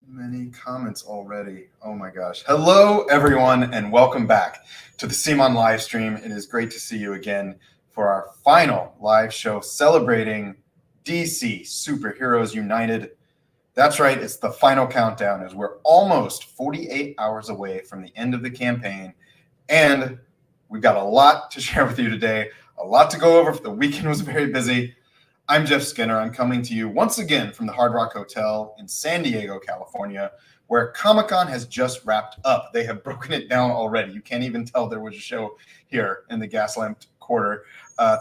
Many comments already. Oh my gosh. Hello, everyone, and welcome back to the CMON live stream. It is great to see you again for our final live show celebrating DC Superheroes United. That's right, it's the final countdown as we're almost 48 hours away from the end of the campaign. And we've got a lot to share with you today, a lot to go over. The weekend was very busy. I'm Jeff Skinner. I'm coming to you once again from the Hard Rock Hotel in San Diego, California, where Comic-Con has just wrapped up. They have broken it down already. You can't even tell there was a show here in the Gaslamp Quarter.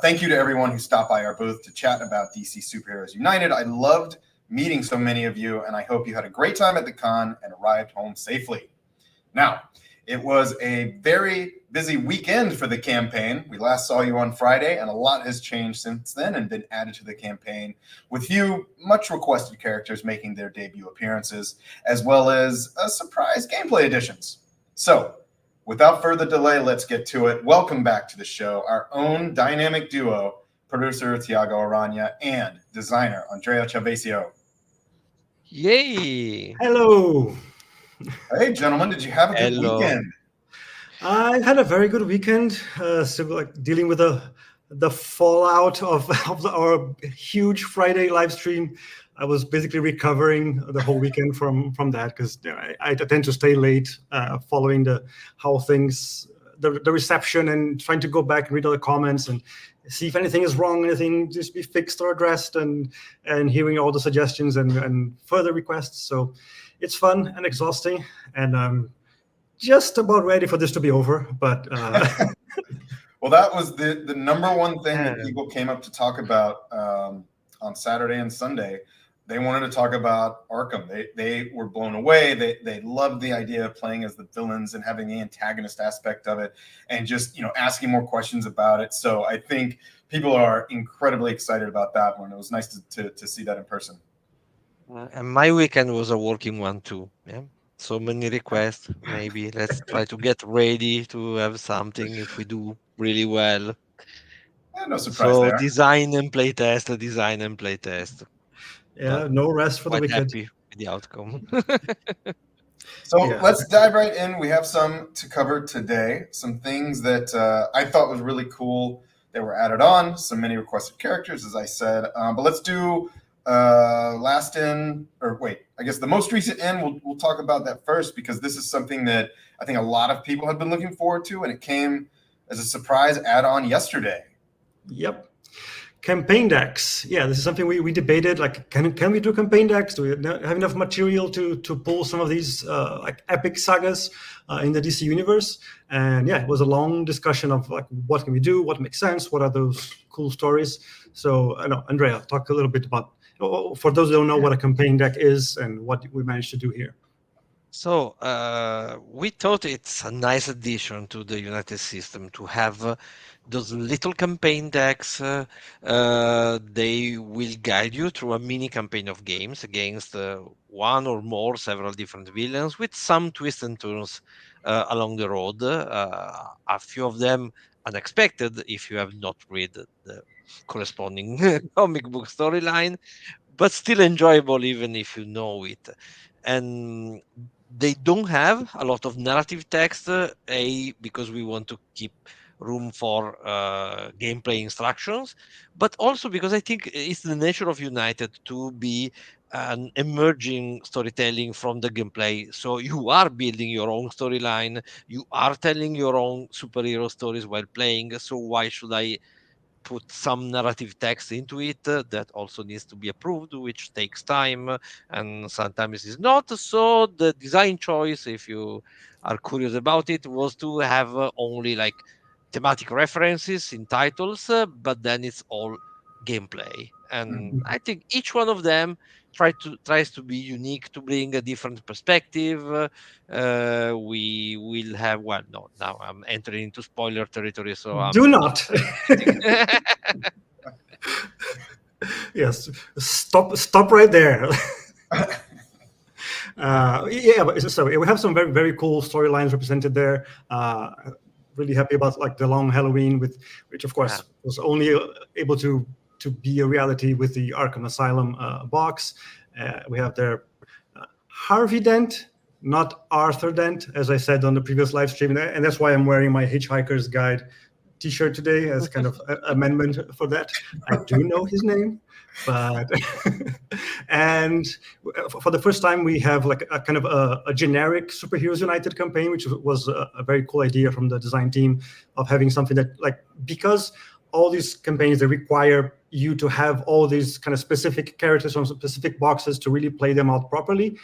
Thank you to everyone who stopped by our booth to chat about DC Superheroes United. I loved meeting so many of you, and I hope you had a great time at the con and arrived home safely. Now, it was a very busy weekend for the campaign. We last saw you on Friday, and a lot has changed since then and been added to the campaign, with few much requested characters making their debut appearances, as well as surprise gameplay additions. So, without further delay, let's get to it. Welcome back to the show, our own dynamic duo, producer Tiago Aranya and designer Andrea Chavesio. Yay! Hello. Hey, gentlemen, did you have a good Hello. weekend? I had a very good weekend. Dealing with the fallout of our huge Friday live stream. I was basically recovering the whole weekend from that because I tend to stay late following how things the reception and trying to go back and read all the comments and see if anything is wrong, anything just be fixed or addressed, and hearing all the suggestions and further requests. So it's fun and exhausting, and I'm just about ready for this to be over. But well, that was the number one thing that people came up to talk about on Saturday and Sunday. They wanted to talk about Arkham. They were blown away. They loved the idea of playing as the villains and having the antagonist aspect of it, and just asking more questions about it. So I think people are incredibly excited about that one. It was nice to see that in person. And my weekend was a working one too. Yeah. So many requests. Maybe let's try to get ready to have something if we do really well. No surprise So there. design and play test, design and play test. yeah, no rest for the Quite wicked. happy with the outcome. So Yeah. let's dive right in. We have some to cover today. Some things that I thought was really cool that were added on. So many requested characters, as I said. But let's do last in, or wait, I guess the most recent in. We'll talk about that first because this is something that I think a lot of people have been looking forward to, and it came as a surprise add-on yesterday. Yep. Campaign decks. Yeah, this is something we debated. Like, can we do campaign decks? Do we have enough material to pull some of these like epic sagas in the DC universe? And yeah, it was a long discussion of like, what can we do? What makes sense? What are those cool stories? So I know, Andrea, talk a little bit about, for those who don't know what a campaign deck is and what we managed to do here. So we thought it's a nice addition to the United system to have those little campaign decks. They will guide you through a mini campaign of games against one or more, several different villains with some twists and turns along the road. A few of them unexpected if you have not read the corresponding comic book storyline, but still enjoyable even if you know it. And they don't have a lot of narrative text, because we want to keep room for gameplay instructions, but also because I think it's the nature of United to be an emerging storytelling from the gameplay. So you are building your own storyline, you are telling your own superhero stories while playing. So why should I put some narrative text into it that also needs to be approved, which takes time and sometimes is not. So the design choice, if you are curious about it, was to have only like thematic references in titles, but then it's all gameplay. And I think each one of them tries to be unique, to bring a different perspective. We will have, well, no, now I'm entering into spoiler territory, so I'm Do not not. anything. Yes, stop right there. So we have some very, very cool storylines represented there. Really happy about like the long Halloween, which of course was only able to be a reality with the Arkham Asylum box. We have their Harvey Dent, not Arthur Dent, as I said on the previous live stream, and that's why I'm wearing my Hitchhiker's Guide T-shirt today as kind of amendment for that. I do know his name, but and for the first time we have like a kind of a generic Superheroes United campaign, which was a very cool idea from the design team of having something that, like, because all these campaigns, they require you to have all these kind of specific characters from specific boxes to really play them out properly.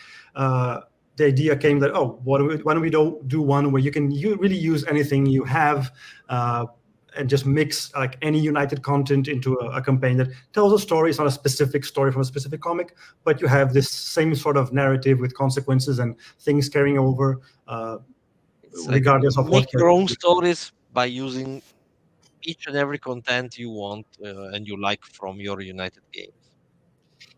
The idea came that, why don't we do one where you can really use anything you have and just mix like any United content into a campaign that tells a story. It's not a specific story from a specific comic, but you have this same sort of narrative with consequences and things carrying over, regardless of what. Make your own stories by using each and every content you want and you like from your United games.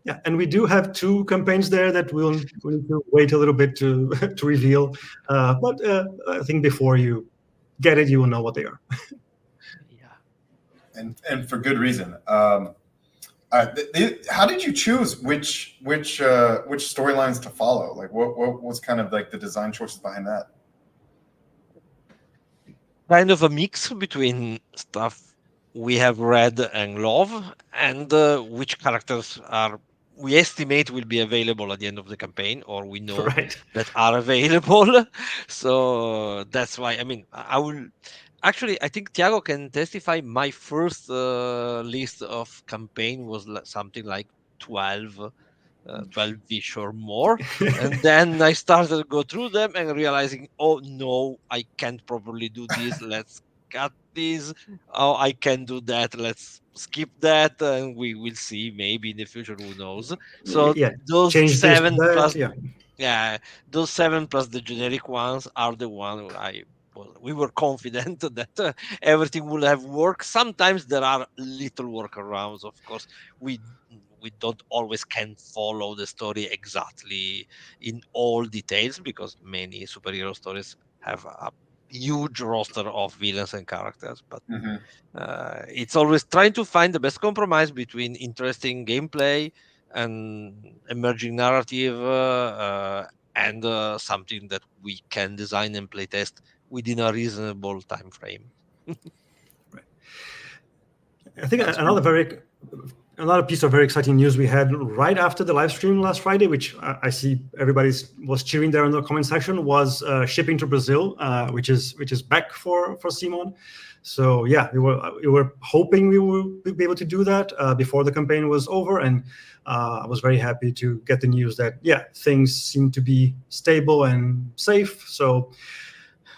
Yeah, and we do have 2 campaigns there that we'll need to wait a little bit to to reveal. But I think before you get it, you will know what they are. Yeah, and for good reason. How did you choose which storylines to follow? Like, what was kind of like the design choices behind that? kind of a mix between stuff we have read and love, and which characters we estimate will be available at the end of the campaign, or we know Right. that are available. So that's why, I mean, I will actually, I think Thiago can testify. My first list of campaign was something like 12 12-ish or more, and then I started to go through them and realizing, oh no, I can't properly do this, let's cut this. Oh, I can do that, let's skip that, and we will see, maybe in the future, who knows. So Yeah, those change this to 7 that. plus, Yeah. those 7 plus the generic ones are the one we were confident that everything will have worked. Sometimes there are little workarounds, of course. We don't always can follow the story exactly in all details, because many superhero stories have a huge roster of villains and characters. But it's always trying to find the best compromise between interesting gameplay and emerging narrative, and something that we can design and playtest within a reasonable time frame. Right. I think another piece of very exciting news we had right after the live stream last Friday, which I see everybody was cheering there in the comment section, was shipping to Brazil, which is back for CMON. So yeah, we were hoping we would be able to do that before the campaign was over, and I was very happy to get the news that things seem to be stable and safe. So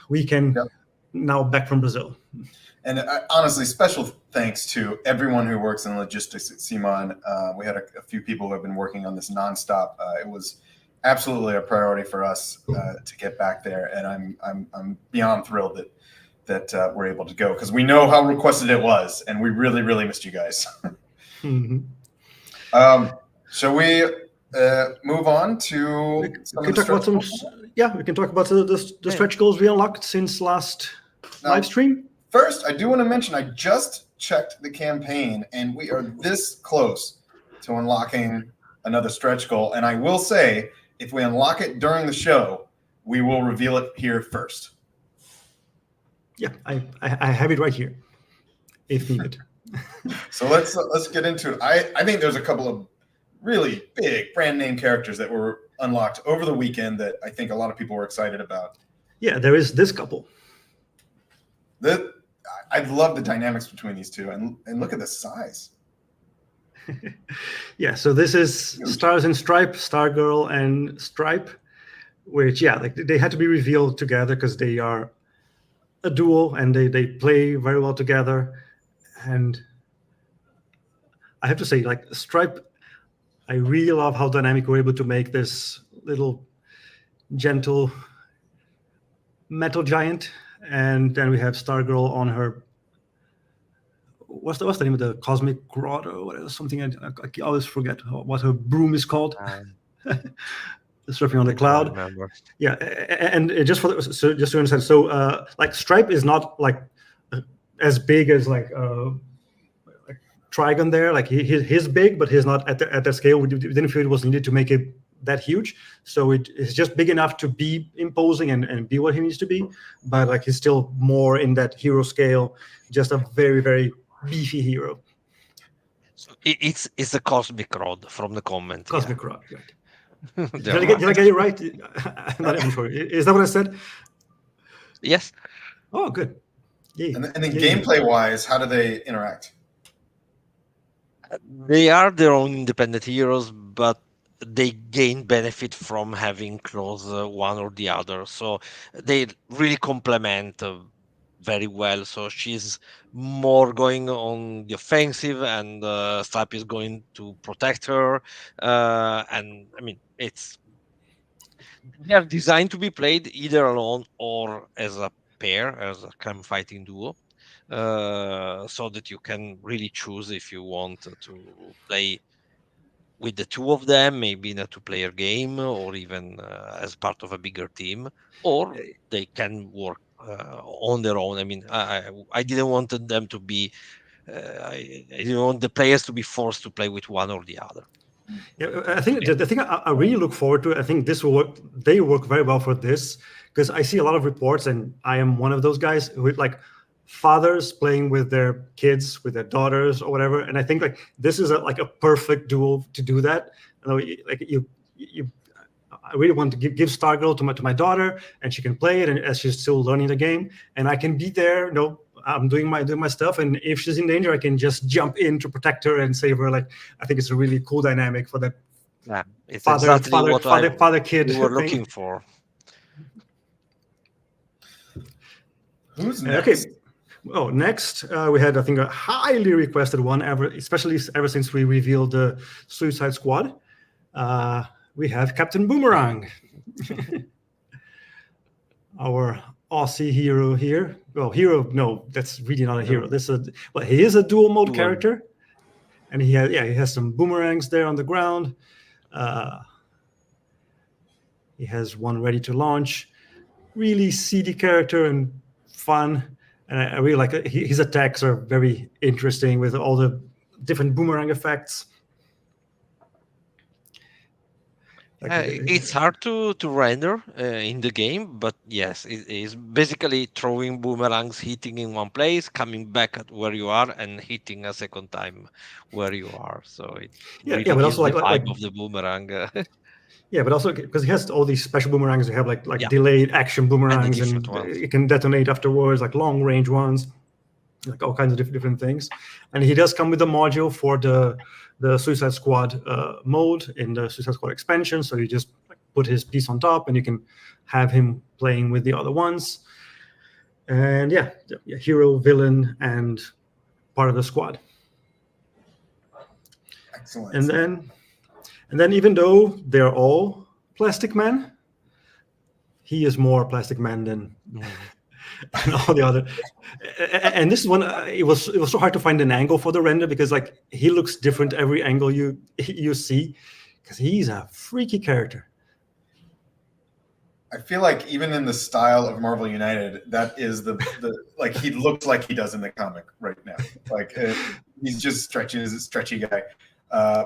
we can now back from Brazil. And honestly, special thanks to everyone who works in logistics at CMON. We had a few people who have been working on this nonstop. It was absolutely a priority for us to get back there, and I'm beyond thrilled that we're able to go, because we know how requested it was, and we really, really missed you guys. Mm-hmm. Shall we move on to we can talk about the stretch goals we unlocked since last live stream. First, I do want to mention I just checked the campaign, and we are this close to unlocking another stretch goal. And I will say, if we unlock it during the show, we will reveal it here first. Yeah, I have it right here, if needed. So let's get into it. I think there's a couple of really big brand name characters that were unlocked over the weekend that I think a lot of people were excited about. Yeah, there is this couple. I love the dynamics between these two, and look at the size. Yeah, so this is Stars and Stripe, Stargirl and Stripe, which they had to be revealed together because they are a duo and they play very well together. And I have to say, like, Stripe, I really love how dynamic we're able to make this little gentle metal giant. And then we have Stargirl on her. What's the name of the cosmic grotto? What something I always forget what her broom is called. Surfing on the cloud. Yeah, and just to understand, so like Stripe is not like as big as like Trigon there. Like he's big, but he's not at that scale. We didn't feel it was needed to make it that huge, so it's just big enough to be imposing and be what he needs to be, but like he's still more in that hero scale, just a very, very beefy hero. So it's a cosmic rod from the comment. Cosmic Rod, right? Yeah. Did I get it right? I'm not even sure. Is that what I said? Yes. Oh, good. Yay. And then Yay. gameplay-wise, how do they interact? They are their own independent heroes, but they gain benefit from having close one or the other. So they really complement very well. So she's more going on the offensive, and Slap is going to protect her. And I mean, they are designed to be played either alone or as a pair, as a crime fighting duo. So that you can really choose if you want to play with the two of them, maybe in a two-player game, or even as part of a bigger team, or they can work on their own. I mean, I didn't want them to be, I didn't want the players to be forced to play with one or the other. Yeah, I think the thing I really look forward to, I think this will work. They work very well for this, because I see a lot of reports, and I am one of those guys who like fathers playing with their kids, with their daughters or whatever. And I think like this is like a perfect duo to do that. I really want to give Stargirl to my daughter, and she can play it, and as she's still learning the game, and I can be there. I'm doing my stuff, and if she's in danger, I can just jump in to protect her and save her. Like, I think it's a really cool dynamic for that. Yeah, it's father kid we were thing. looking for. Who's next? Okay. Oh, next we had, I think, a highly requested one, especially ever since we revealed the Suicide Squad. We have Captain Boomerang, our Aussie hero here. Well, hero, no, that's really not a hero. He is a dual mode character, and he has some boomerangs there on the ground. He has one ready to launch. Really seedy character and fun. And I really like it. His attacks are very interesting with all the different boomerang effects. It's hard to render in the game, but yes, it is basically throwing boomerangs, hitting in one place, coming back at where you are, and hitting a second time where you are. So it really but also the vibe of the boomerang. Yeah, but also because he has all these special boomerangs. They have like delayed action boomerangs, and it can detonate afterwards, like long range ones, like all kinds of different things. And he does come with a module for the Suicide Squad mode in the Suicide Squad expansion. So you just put his piece on top, and you can have him playing with the other ones. And hero, villain, and part of the squad. Excellent. And then even though they're all Plastic Man, he is more Plastic Man than all the other. And this is one, it was so hard to find an angle for the render, because like he looks different every angle you see, because he's a freaky character. I feel like even in the style of Marvel United, that is the like he looks like he does in the comic right now. Like he's just stretchy. He's a stretchy guy.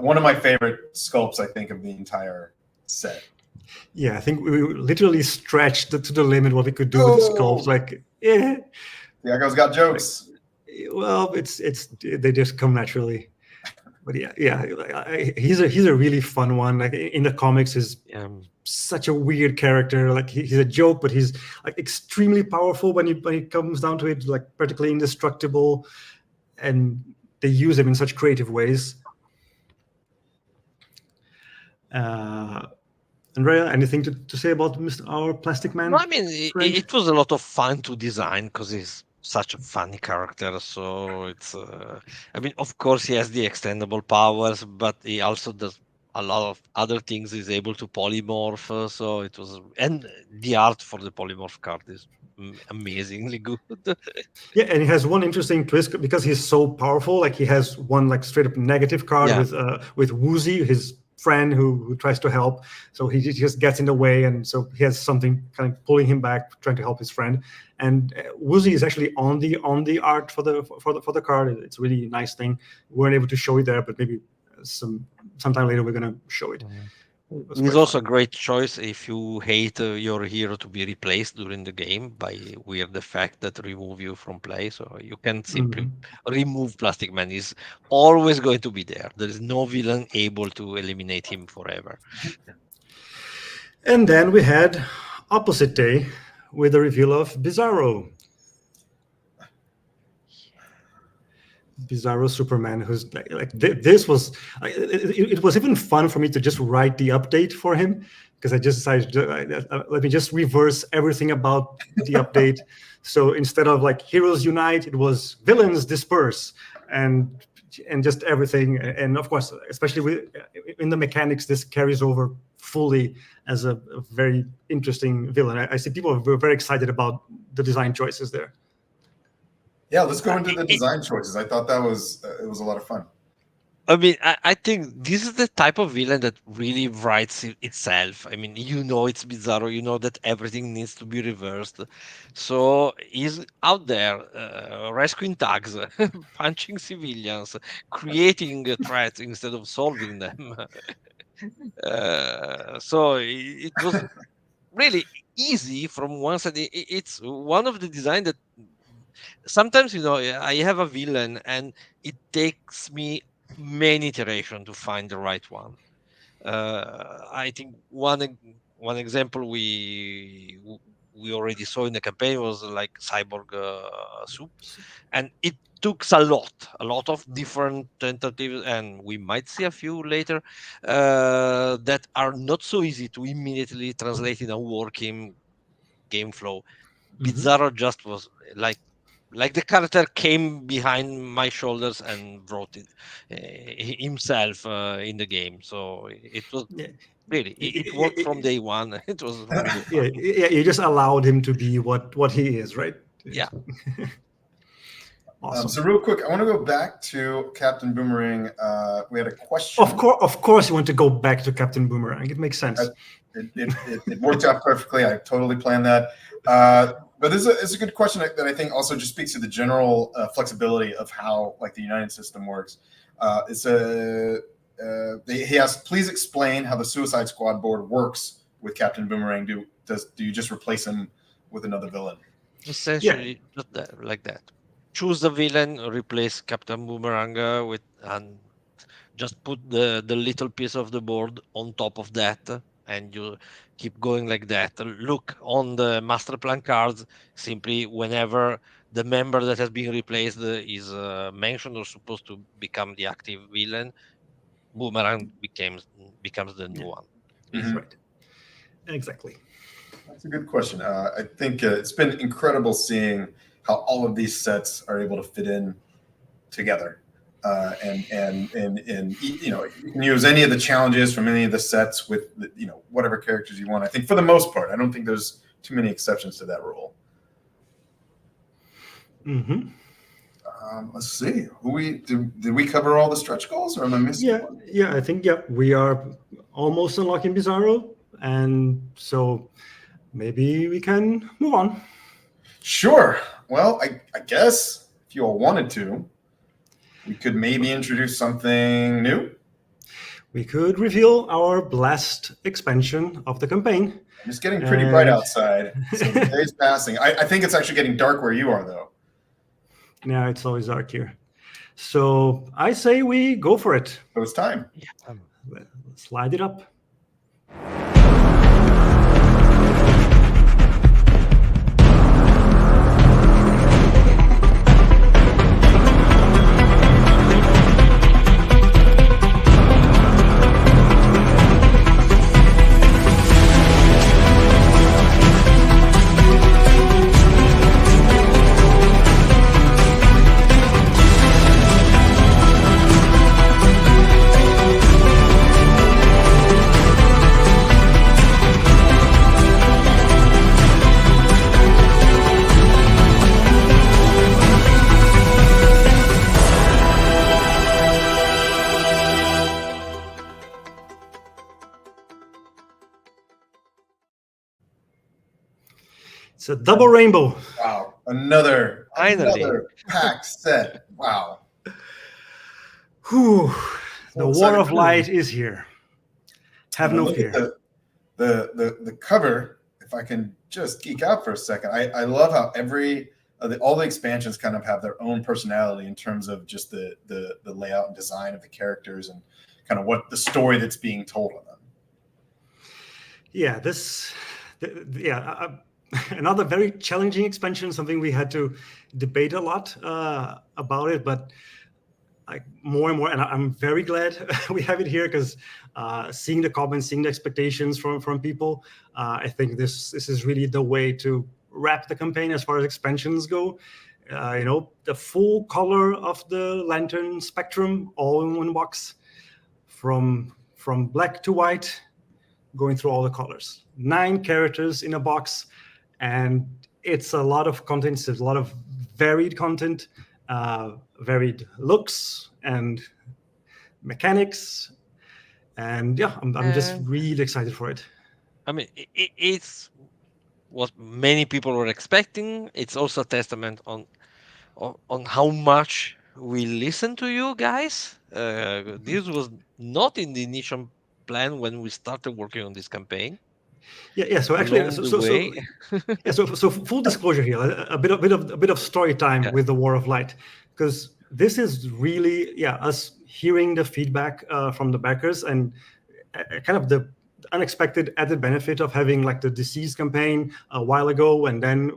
One of my favorite sculpts, I think, of the entire set. Yeah, I think we literally stretched to the limit what we could do with the sculpts. Like, Diego's got jokes. Well, they just come naturally. But he's a really fun one. Like in the comics, he's such a weird character. Like he's a joke, but he's like extremely powerful when it comes down to it. Like practically indestructible, and they use him in such creative ways. Andrea, anything to say about our Plastic Man? No, I mean, it was a lot of fun to design, because he's such a funny character. So it's, I mean, of course, he has the extendable powers, but he also does a lot of other things. He's able to polymorph. So it was, and the art for the polymorph card is amazingly good. Yeah, and he has one interesting twist, because he's so powerful. Like he has one like straight up negative card with Woozy, his friend who tries to help. So he just gets in the way, and so he has something kind of pulling him back, trying to help his friend. And Woozy is actually on the art for the card. It's a really nice thing. We weren't able to show it there, but maybe sometime later we're gonna show it. was It's quite also a fun. great choice if you hate your hero to be replaced during the game by weird effect that remove you from play. So you can simply Mhm. remove Plastic Man. He's always going to be there. There is no villain able to eliminate him forever. And then we had opposite day with the reveal of Bizarro. Bizarro Superman, who's this was it was even fun for me to just write the update for him because I just decided let me just reverse everything about the update. So instead of like heroes unite, it was villains disperse, and just everything. And of course, especially in the mechanics, this carries over fully as a very interesting villain. I see people are very excited about the design choices there. Yeah, let's go Uh, into the it- design choices. I thought that was it was a lot of fun. I mean, I think this is the type of villain that really writes itself. I mean, you know it's Bizarro, you know that everything needs to be reversed. So he's out there rescuing thugs, punching civilians, creating threats instead of solving them. It was really easy from one side. It's one of the design that sometimes, I have a villain and it takes me many iterations to find the right one. I think one example we already saw in the campaign was like Cyborg Soup, and it took a lot of different tentatives, and we might see a few later that are not so easy to immediately translate in a working game flow. Mhm. Bizarro just was like the character came behind my shoulders and brought it himself in the game. So it was Yeah. really it worked from day one. It was really Yeah, fun. yeah, you just allowed him to be what he is, right? Yeah. Awesome. So real quick, I want to go back to Captain Boomerang. We had a Of question. course, of course, you want to go back to Captain Boomerang. It makes sense. It worked out perfectly. I totally planned that. But it's a good question that I think also just speaks to the general flexibility of how like the United system works. He asked, please explain how the Suicide Squad board works with Captain Boomerang. Do you just replace him with another villain? Yeah, Essentially, just that, like that. Choose the villain, replace Captain Boomerang with, and just put the little piece of the board on top of that, and you keep going like that. Look on the master plan cards. Simply, whenever the member that has been replaced is mentioned or supposed to become the active villain, Boomerang becomes the new yeah, one. Mm-hmm. right. Exactly. That's a good question. I think it's been incredible seeing how all of these sets are able to fit in together. And you can use any of the challenges from any of the sets with whatever characters you want. I think for the most part, I don't think there's too many exceptions to that rule. Mm-hmm. Let's see. Did we cover all the stretch goals, or am I missing Yeah, one? yeah. I think we are almost unlocking Bizarro, and so maybe we can move on. Sure. Well, I guess if you all wanted to, we could maybe introduce something new. We could reveal our blast expansion of the campaign. It's getting pretty bright And outside, so the day's passing. I think it's actually getting dark where you are, though. now it's always dark here. So I say we go for it. So it's time. Yeah. Slide it up. It's a double rainbow. Wow, another Finally. pack set. Wow. Whew. So The War excited of for Light this. is here. Have no fear. The cover, if I can just geek out for a second, I love how all the expansions kind of have their own personality in terms of just the layout and design of the characters and kind of what the story that's being told on them. Yeah, another very challenging expansion, something we had to debate a lot about it, but more and more, and I'm very glad we have it here because seeing the comments, seeing the expectations from people, I think this is really the way to wrap the campaign as far as expansions go. The full color of the lantern spectrum, all in one box, from black to white, going through all the colors. 9 characters in a box, and it's a lot of content. It's a lot of varied content, varied looks and mechanics, and yeah, I'm just really excited for it. I mean, it's what many people were expecting. It's also a testament on how much we listen to you guys. This was not in the initial plan when we started working on this campaign. Yeah. So actually, so full disclosure here, a bit of story time with the War of Light, because this is really us hearing the feedback from the backers and kind of the unexpected added benefit of having like the Deceased campaign a while ago and then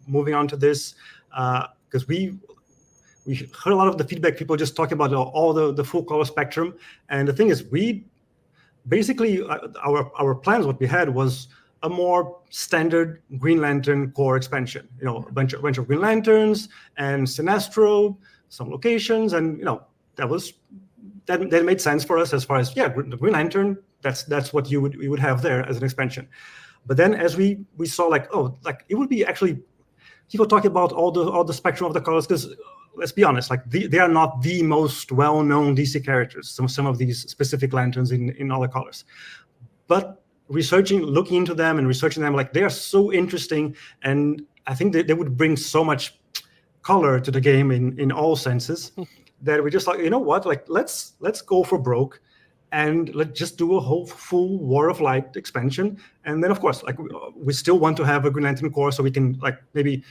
moving on to this, because we heard a lot of the feedback, people just talking about all the full color spectrum. And the thing is, we basically our plans, what we had was a more standard Green Lantern core expansion, a bunch of Green Lanterns and Sinestro, some locations, and that made sense for us as far as the Green Lantern. That's what you would have there as an expansion. But then as we saw it would be actually people talking about all the spectrum of the colors, because let's be honest, they are not the most well-known DC characters, some of these specific lanterns in all the colors. But looking into them and researching them, they are so interesting, and I think they would bring so much color to the game in all senses that we just thought, you know what, let's go for broke and let's just do a whole full War of Light expansion. And then of course, we still want to have a Green Lantern core, so we can maybe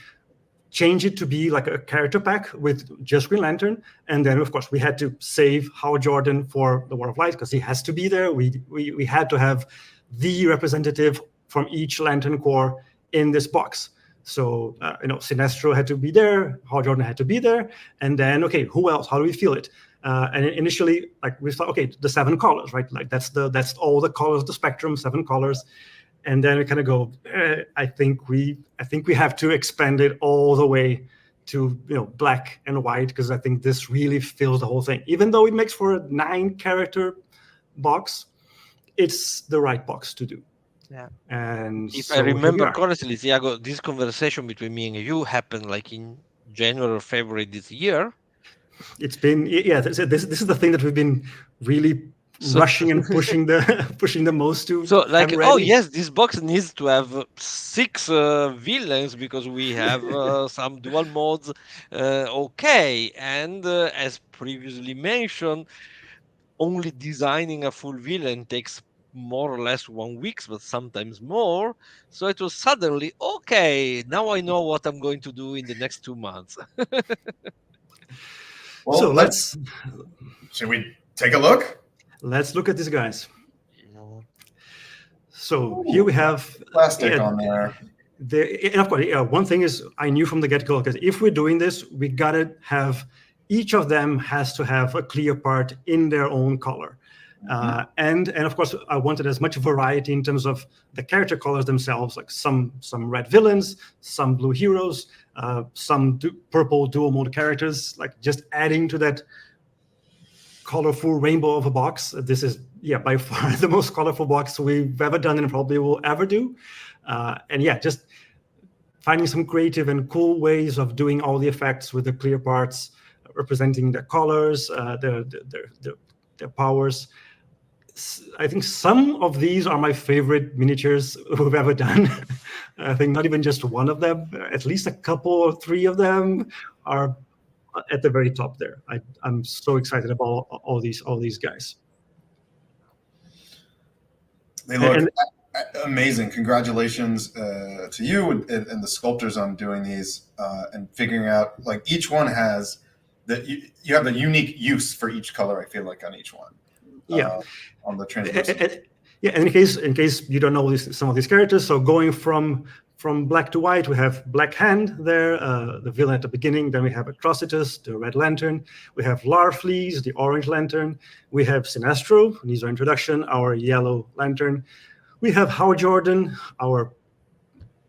change it to be a character pack with just Green Lantern. And then of course we had to save Hal Jordan for the War of Light because he has to be there. We had to have the representative from each Lantern Corps in this box. So Sinestro had to be there, Hal Jordan had to be there, and then who else? How do we feel it? And initially, we thought, the 7 colors, right? That's all the colors of the spectrum, 7 colors. And then we kind of go, I think we have to expand it all the way to black and white, because I think this really fills the whole thing. Even though it makes for a 9-character box, it's the right box to do. Yeah. And if I remember correctly, Thiago, this conversation between me and you happened in January or February this year. It's been this is the thing that we've been really rushing and pushing the most to. So yes, this box needs to have 6 villains because we have some dual modes. And as previously mentioned, only designing a full villain takes more or less 1 week, but sometimes more. So it was suddenly, now I know what I'm going to do in the next 2 months. Well, should we take a look? Let's look at these guys. So here we have plastic on there. And of course, one thing is I knew from the get-go, because if we're doing this, we gotta have each of them has to have a clear part in their own color. And of course, I wanted as much variety in terms of the character colors themselves, some red villains, some blue heroes, some purple dual mode characters, just adding to that colorful rainbow of a box. This is by far the most colorful box we've ever done and probably will ever do. And just finding some creative and cool ways of doing all the effects with the clear parts representing their colors, their powers. I think some of these are my favorite miniatures we've ever done. I think not even just one of them, at least a couple or 3 of them are at the very top there. I'm so excited about all these guys. They look And amazing. Congratulations to you and the sculptors on doing these and figuring out like each one has you have a unique use for each color. I feel like on each one. yeah, On the translucent. yeah. And in case you don't know some of these characters, so going from black to white, we have Black Hand there, the villain at the beginning. Then we have Atrocitus, the Red Lantern. We have Larfleeze, the Orange Lantern. We have Sinestro, who needs our introduction, our Yellow Lantern. We have Howard Jordan, our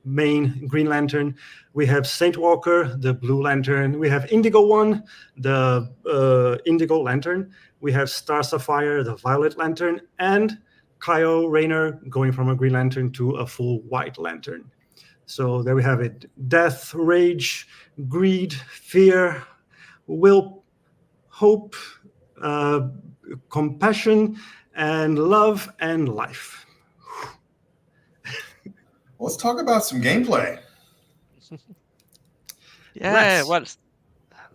main Green Lantern. We have Saint Walker, the Blue Lantern. We have Indigo One, the Indigo Lantern. We have Star Sapphire, the Violet Lantern, and Kyle Rayner going from a Green Lantern to a full White Lantern. So there we have it: death, rage, greed, fear, will, hope, compassion, and love and life. Let's talk about some gameplay. Yeah, well,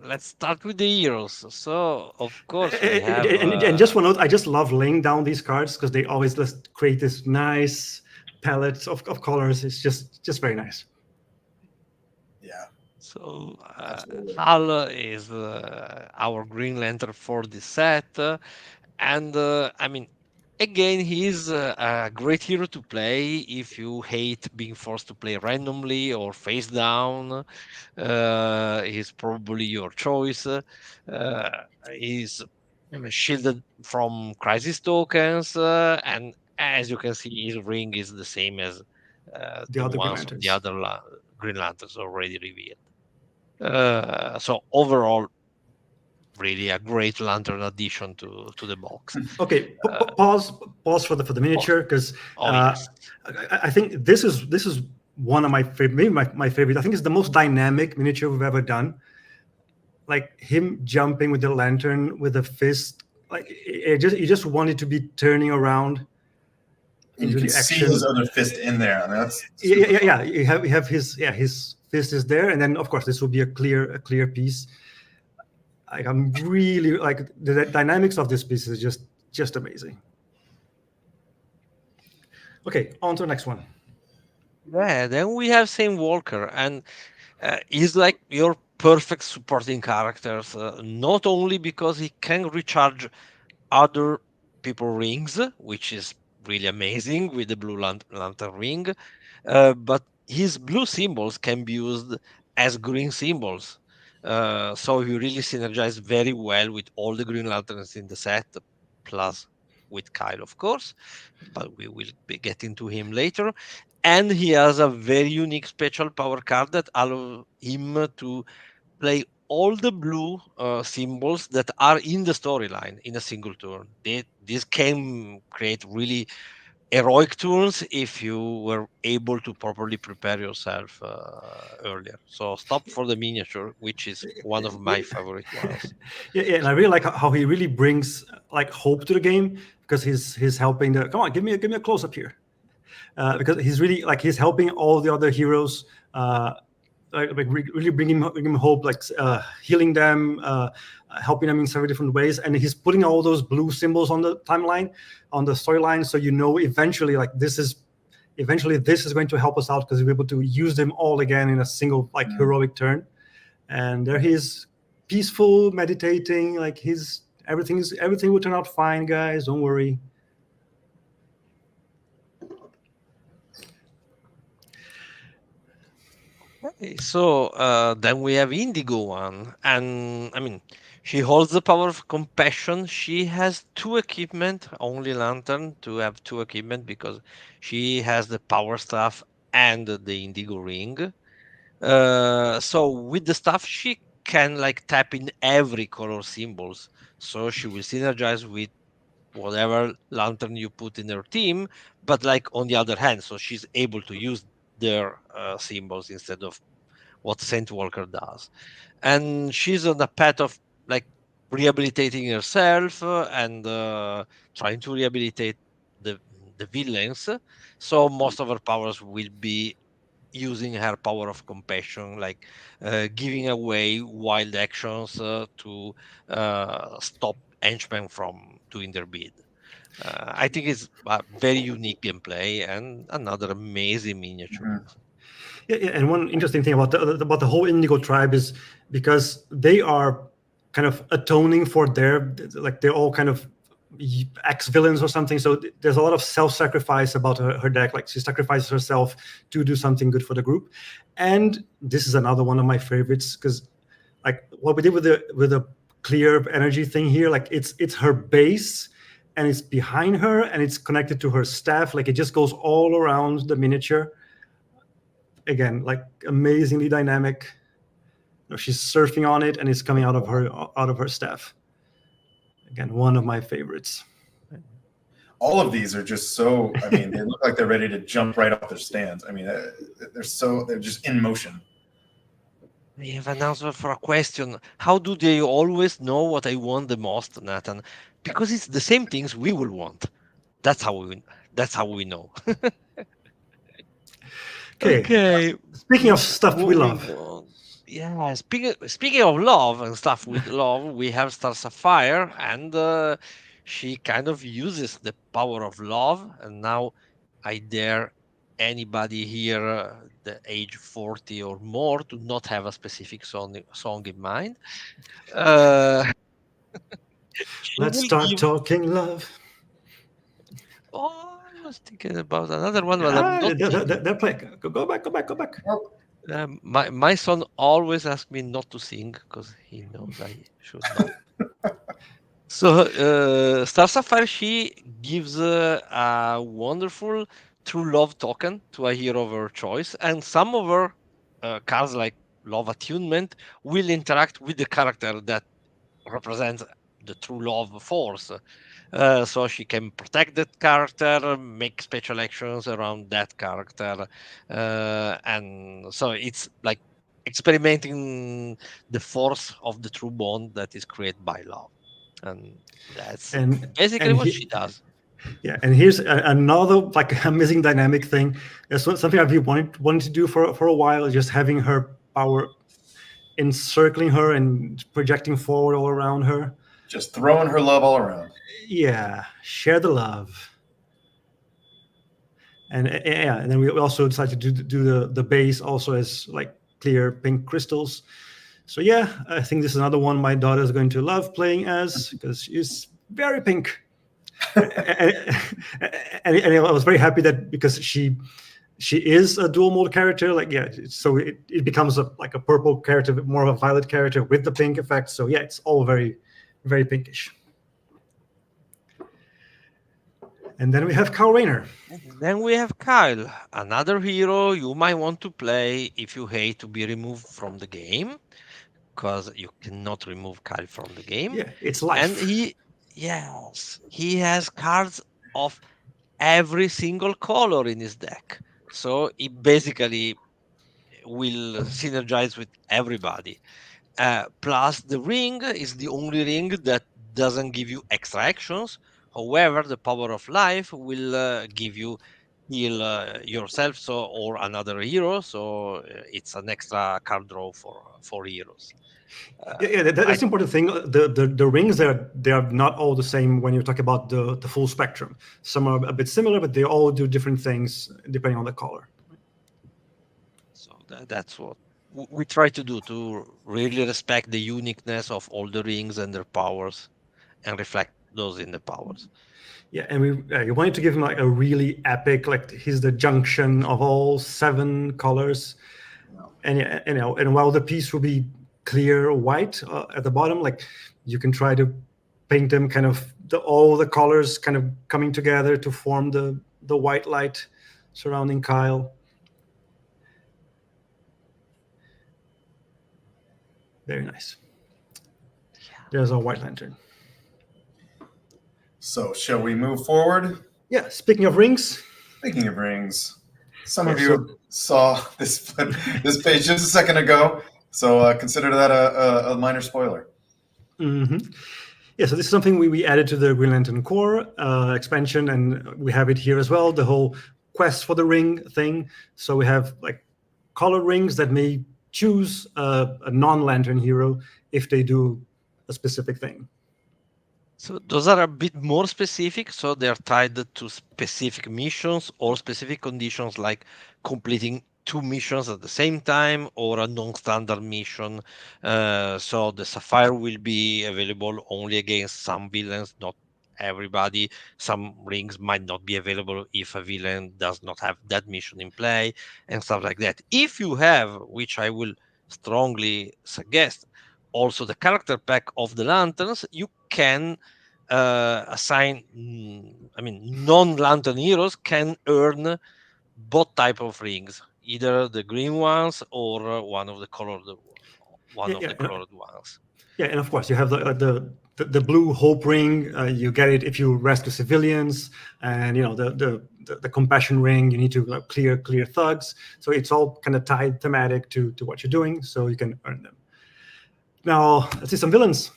let's start with the heroes. So, of course, we have. And just one note, I just love laying down these cards because they always just create this nice palette of colors. It's just very nice. Yeah. So, Absolutely. Hal is our Green Lantern for this set. And I mean, again, he's a great hero to play if you hate being forced to play randomly or face down. He's probably your choice. He's shielded from crisis tokens, and as you can see, his ring is the same as The the other Green ones of the Lanterns. other Green Lanterns already revealed. So overall, really a great lantern addition to the box. Okay, pause for the miniature because Oh yes, I think this is one of my favorite, maybe my favorite. I think it's the most dynamic miniature we've ever done. Like him jumping with the lantern with a fist, like you just want it to be turning around. And you into can the see action. his other fist in there. I mean, that's Yeah. You have his fist is there, and then of course this will be a clear piece. Like I'm really like the dynamics of this piece is just amazing. Okay, on to the next one. yeah. Then we have Sam Walker, and he's like your perfect supporting characters. Not only because he can recharge other people rings, which is really amazing with the blue lantern ring, but his blue symbols can be used as green symbols. So he really synergizes very well with all the Green Lanterns in the set, plus with Kyle, of course, but we will be getting to him later. And he has a very unique special power card that allows him to play all the blue symbols that are in the storyline in a single turn. This can create really heroic turns if you were able to properly prepare yourself earlier. So stop for the miniature, which is one of my favorite ones. Yeah, and I really like how he really brings like hope to the game because he's helping the. Come on, give me a close up here, because he's really like he's helping all the other heroes. Really bringing him hope, like healing them, helping them in several different ways, and he's putting all those blue symbols on the timeline, on the storyline, so you know eventually this is going to help us out because we're able to use them all again in a single like heroic turn. And there he's peaceful, meditating, like everything will turn out fine, guys. Don't worry. Okay, so then we have Indigo One, and I mean, she holds the power of compassion. She has two equipment, only Lantern to have two equipment because she has the power staff and the Indigo Ring. So with the staff, she can like tap in every color symbols. So she will synergize with whatever lantern you put in her team, but like on the other hand, so she's able to use their symbols instead of what Saint Walker does. And she's on a path of like rehabilitating herself and trying to rehabilitate the the villains. So most of her powers will be using her power of compassion, like giving away wild actions to stop henchmen from doing their bid. I think it's a very unique gameplay and another amazing miniature. Mhm. Yeah, and one interesting thing about the whole Indigo tribe is because they are kind of atoning for they're all kind of ex-villains or something. So there's a lot of self-sacrifice about her deck. Like she sacrifices herself to do something good for the group. And this is another one of my favorites because like what we did with the clear energy thing here, like it's her base and it's behind her and it's connected to her staff. Like it just goes all around the miniature. Again, like amazingly dynamic. She's surfing on it and it's coming out of her staff. Again, one of my favorites. All of these are just so, I mean, they look like they're ready to jump right off their stands. I mean, they're just in motion. We have an answer for a question. How do they always know what I want the most, Nathan? Because it's the same things we will want. That's how we know. Okay. Speaking of stuff we love. Moving on. Yeah, speaking of love and stuff we love, we have Star Sapphire, and she kind of uses the power of love. And now I dare anybody here, the age 40 or more, to not have a specific song in mind. Let's start talking love. Oh, I was thinking about another one, but I'm not. They're playing. Go back. My son always asks me not to sing because he knows I should not. So Star Sapphire, she gives a wonderful true love token to a hero of her choice, and some of her cards, like Love Attunement, will interact with the character that represents the true love force. So she can protect that character, make special actions around that character, and so it's like experimenting the force of the true bond that is created by love, and that's basically what she does. Yeah, and here's another like amazing dynamic thing. It's something I've been wanting to do for a while. Just having her power encircling her and projecting forward all around her. Just throwing her love all around. Yeah, share the love. And yeah, and then we also decided to do the base also as like clear pink crystals. So yeah, I think this is another one my daughter is going to love playing as because she's very pink. and I was very happy that because she is a dual mode character, like yeah, so it becomes like a purple character, more of a violet character with the pink effect. So yeah, it's all very, very pinkish. And then we have Kyle Rayner. Then we have Kyle, another hero you might want to play if you hate to be removed from the game, because you cannot remove Kyle from the game. Yeah, it's life. And he has cards of every single color in his deck. So it basically will synergize with everybody. Plus, the ring is the only ring that doesn't give you extra actions. However, the power of life will give you heal yourself or another hero. So it's an extra card draw for heroes. That's the important thing. The rings they are not all the same when you talk about the full spectrum. Some are a bit similar, but they all do different things depending on the color. So that's what we try to do, to really respect the uniqueness of all the rings and their powers and reflect those in the powers. Yeah, and we wanted to give him like a really epic, like he's the junction of all 7 colors. And and while the piece will be clear white at the bottom, like you can try to paint them kind of all the colors kind of coming together to form the white light surrounding Kyle. Very nice. Yeah. There's our white lantern. So shall we move forward? Yeah, speaking of rings. Speaking of rings, some of you saw this page just a second ago, so consider that a minor spoiler. Mm-hmm. Yeah, so this is something we added to the Green Lantern Core expansion, and we have it here as well, the whole quest for the ring thing. So we have like colored rings that may choose a non-lantern hero if they do a specific thing. So those are a bit more specific, so they're tied to specific missions or specific conditions like completing two missions at the same time or a non-standard mission. So the Sapphire will be available only against some villains, not everybody. Some rings might not be available if a villain does not have that mission in play and stuff like that. If you have, which I will strongly suggest, also the character pack of the lanterns, you can assign, I mean, non-lantern heroes can earn both type of rings, either the green ones or one Yeah, of yeah, the colored ones. yeah, and of course you have the blue hope ring. You get it if you rescue civilians, and the compassion ring. You need to clear thugs. So it's all kind of tied thematic to what you're doing, so you can earn them. Now let's see some villains.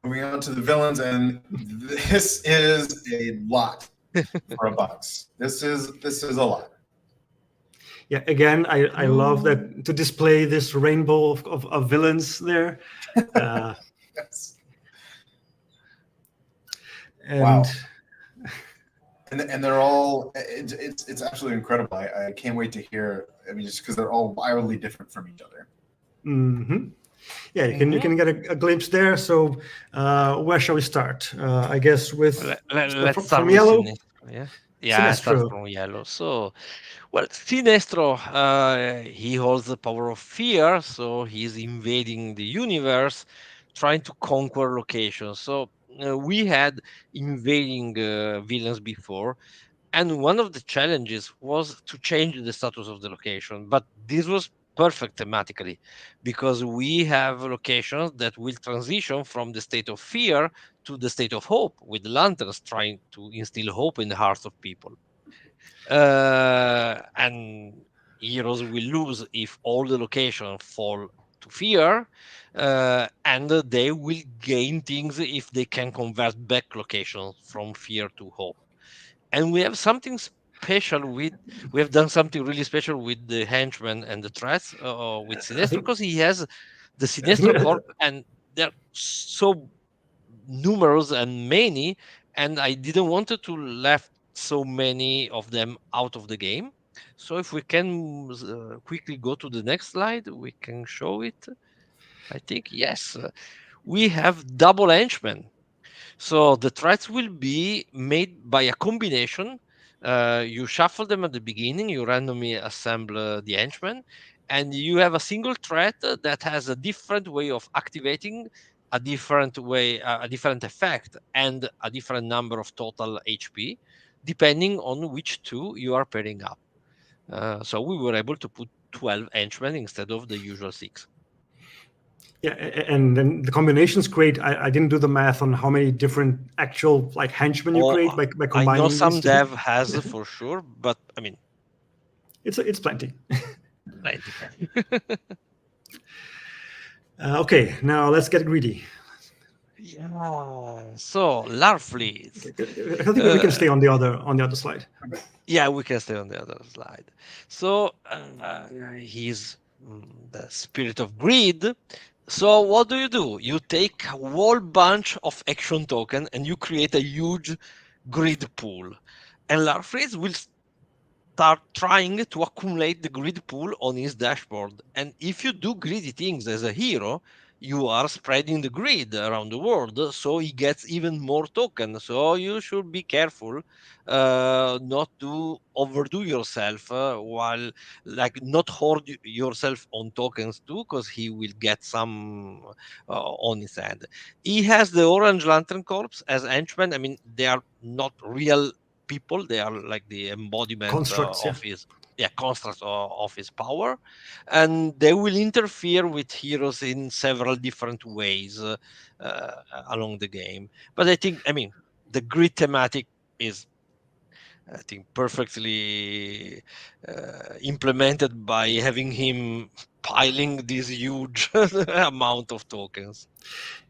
Moving on to the villains, and this is a lot for a box. This is a lot. Yeah, again, I love that to display this rainbow of villains there. Yes. And wow. And they're all it's absolutely incredible. I can't wait to hear. I mean, just because they're all wildly different from each other. Mm-hmm. Yeah, you can get a glimpse there. So where shall we start? I guess with Let's start from with yellow. Sinestro. Yeah, start Sinestro. from yellow. So, well, Sinestro, he holds the power of fear, so he's invading the universe, trying to conquer locations. So we had invading villains before, and one of the challenges was to change the status of the location. But this was perfect thematically because we have locations that will transition from the state of fear to the state of hope, with lanterns trying to instill hope in the hearts of people. And heroes will lose if all the locations fall to fear, and they will gain things if they can convert back locations from fear to hope. And we have something special with we have done something really special with the henchmen and the threats with I Sinestro, think because he has the I think Sinestro Corp, and they're so numerous and many, and I didn't want to left so many of them out of the game. So if we can quickly go to the next slide, we can show it. I think yes, we have double henchmen. So the threats will be made by a combination. You shuffle them at the beginning, you randomly assemble the henchmen, and you have a single threat that has a different way of activating, a different way, a different effect, and a different number of total HP, depending on which two you are pairing up. So we were able to put 12 henchmen instead of the usual 6. yeah, and then the combination's great. I didn't do the math on how many different actual henchmen you create by I know combining some these two. dev has for sure, but I mean, It's plenty. plenty. Okay, now let's get greedy. Yeah. So Larfleet. I think we can stay on the other slide. Yeah, we can stay on the other slide. So he's the spirit of greed. So what do? You take a whole bunch of action token and you create a huge grid pool. And Larfleet will start trying to accumulate the grid pool on his dashboard. And if you do greedy things as a hero, you are spreading the grid around the world, so he gets even more tokens. So you should be careful not to overdo yourself while not hoard yourself on tokens too, because he will get some on his hand. He has the Orange Lantern Corps as henchmen. I mean, they are not real people, they are like the embodiment Constructs, of his construct of his power, and they will interfere with heroes in several different ways along the game. But I mean, the grid thematic is, I think, perfectly implemented by having him piling this huge amount of tokens.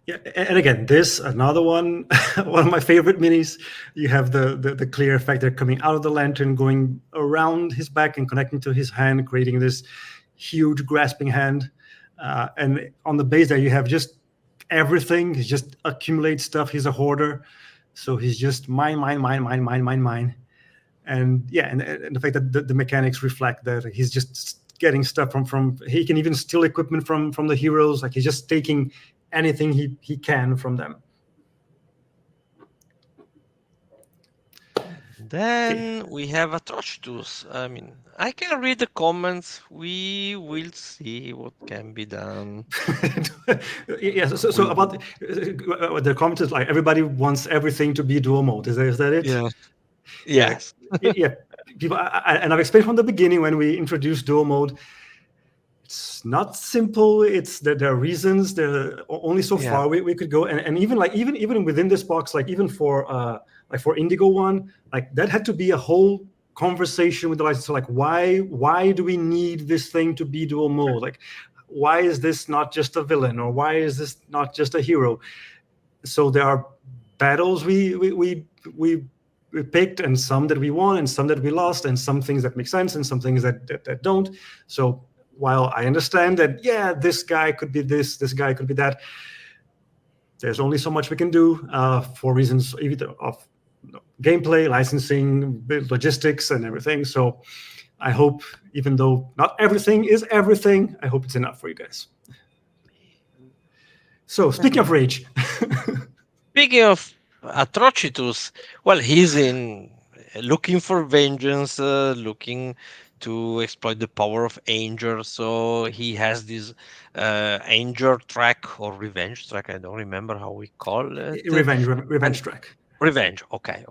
Yeah, and again, this another one, one of my favorite minis. You have the clear effect they're coming out of the lantern, going around his back and connecting to his hand, creating this huge grasping hand. And on the base there, you have just everything. He just accumulates stuff. He's a hoarder, so he's just mine. And yeah, and the fact that the mechanics reflect that he's just getting stuff from he can even steal equipment from the heroes. Like he's just taking anything he can from them. Then we have Atrocitus. I mean, I can read the comments. We will see what can be done. Yes. So about the comment is like everybody wants everything to be dual mode. Is that it? Yeah. Yes. Yeah. People, and I've explained from the beginning when we introduced dual mode. It's not simple. It's that there are reasons. There only so far we could go, and even within this box, like even for Indigo One, like that had to be a whole conversation with the licensor. Like why do we need this thing to be dual mode? Like why is this not just a villain, or why is this not just a hero? So there are battles we picked, and some that we won, and some that we lost, and some things that make sense, and some things that don't. So while I understand that, yeah, this guy could be this guy could be that, there's only so much we can do for reasons either of gameplay, licensing, logistics, and everything. So I hope, even though not everything is everything, I hope it's enough for you guys. So speaking of rage. Speaking of Atrocitus, well, he's looking for vengeance, looking to exploit the power of anger. So he has this anger track or revenge track. I don't remember how we call it. Revenge track. Revenge. Okay.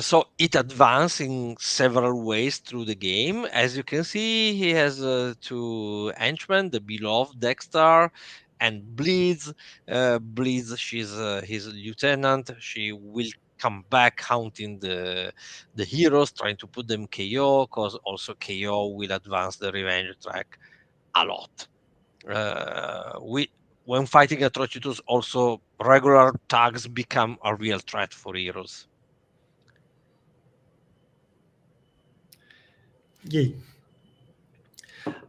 So it advances in several ways through the game. As you can see, he has two henchmen, the beloved Dexter and Bleeds. Bleeds, she's his lieutenant. She will come back hunting the heroes, trying to put them KO, because also KO will advance the revenge track a lot. When fighting Atrocitus, also regular tags become a real threat for heroes. Yay.